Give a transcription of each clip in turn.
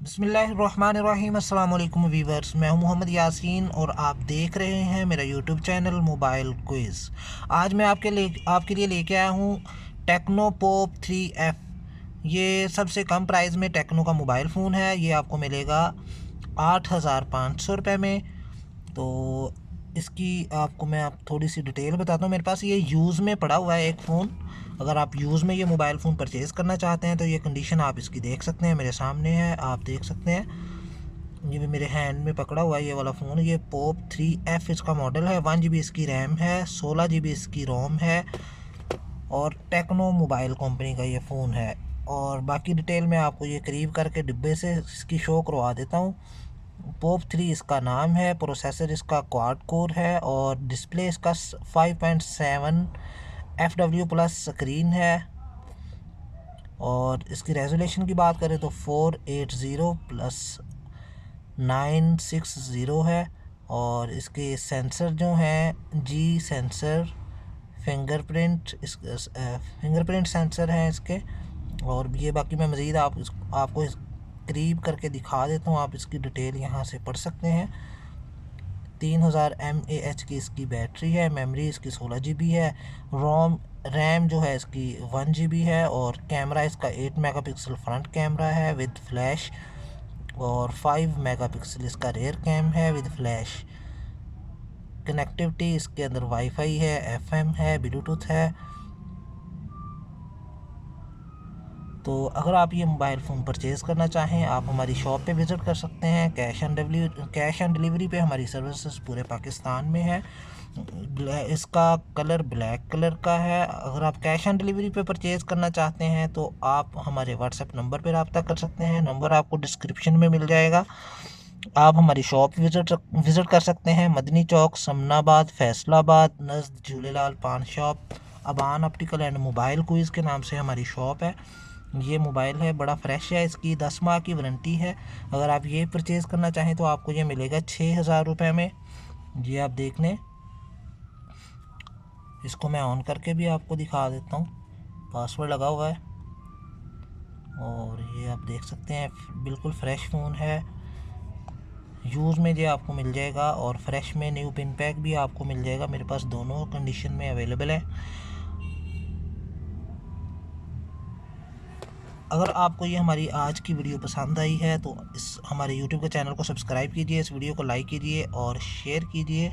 बिस्मिल्लाहिर्रहमानिर्रहीम। अस्सलाम वालेकुम वीवर्स, मैं हूं मोहम्मद यासीन और आप देख रहे हैं मेरा यूट्यूब चैनल मोबाइल क्विज़। आज मैं आपके लिए लेके आया हूं टेक्नो पॉप 3F। ये सबसे कम प्राइस में टेक्नो का मोबाइल फ़ोन है। ये आपको मिलेगा 8,500 रुपये में। तो इसकी आपको मैं आप थोड़ी सी डिटेल बताता हूँ। मेरे पास ये यूज़ में पड़ा हुआ है एक फ़ोन। अगर आप यूज़ में ये मोबाइल फ़ोन परचेज़ करना चाहते हैं तो ये कंडीशन आप इसकी देख सकते हैं, मेरे सामने है, आप देख सकते हैं। ये भी मेरे हैंड में पकड़ा हुआ है ये वाला फ़ोन। ये पोप 3F इसका मॉडल है। 1 GB इसकी रैम है, 16 GB इसकी रोम है और टेक्नो मोबाइल कंपनी का ये फ़ोन है। और बाकी डिटेल में आपको ये करीब करके डिब्बे से इसकी शो करवा देता हूँ। पोप 3 इसका नाम है। प्रोसेसर इसका क्वाड कोर है और डिस्प्ले इसका 5.7 FW प्लस स्क्रीन है। और इसकी रेजोल्यूशन की बात करें तो 480+960 है। और इसके सेंसर जो हैं जी सेंसर, फिंगरप्रिंट सेंसर हैं इसके। और ये बाकी मैं मज़ीद आपको करीब करके दिखा देता हूँ, आप इसकी डिटेल यहाँ से पढ़ सकते हैं। 3000 mAh की इसकी बैटरी है। मेमोरी इसकी 16 GB है। रैम जो है इसकी 1 GB है। और कैमरा इसका 8 मेगापिक्सल फ्रंट कैमरा है विद फ्लैश और 5 मेगापिक्सल इसका रेयर कैम है विद फ्लैश। कनेक्टिविटी इसके अंदर वाईफाई है, FM है, ब्लूटूथ है। तो अगर आप ये मोबाइल फ़ोन परचेज़ करना चाहें आप हमारी शॉप पे विज़िट कर सकते हैं। कैश ऑन डिलीवरी पे हमारी सर्विसेज पूरे पाकिस्तान में है। इसका कलर ब्लैक कलर का है। अगर आप कैश ऑन डिलीवरी पे परचेज़ करना चाहते हैं तो आप हमारे व्हाट्सएप नंबर पर रब्ता कर सकते हैं। नंबर आपको डिस्क्रिप्शन में मिल जाएगा। आप हमारी शॉप विज़िट कर सकते हैं। मदनी चौक, समनाबाद, फैसलाबाद, नज़द झूलेलाल पान shop, Aban optical and mobile quiz के नाम से हमारी शॉप है। ये मोबाइल है, बड़ा फ्रेश है, इसकी 10 माह की वारंटी है। अगर आप ये परचेज़ करना चाहें तो आपको ये मिलेगा 6,000 रुपये में। ये आप देख लें। इसको मैं ऑन करके भी आपको दिखा देता हूँ, पासवर्ड लगा हुआ है। और ये आप देख सकते हैं बिल्कुल फ्रेश फ़ोन है। यूज़ में ये आपको मिल जाएगा और फ्रेश में न्यू पिन पैक भी आपको मिल जाएगा। मेरे पास दोनों कंडीशन में अवेलेबल है। अगर आपको ये हमारी आज की वीडियो पसंद आई है तो इस हमारे यूट्यूब के चैनल को सब्सक्राइब कीजिए, इस वीडियो को लाइक कीजिए और शेयर कीजिए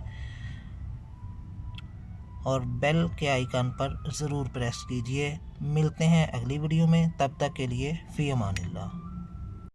और बेल के आइकन पर ज़रूर प्रेस कीजिए। मिलते हैं अगली वीडियो में, तब तक के लिए फ़ी अमानिल्लाह।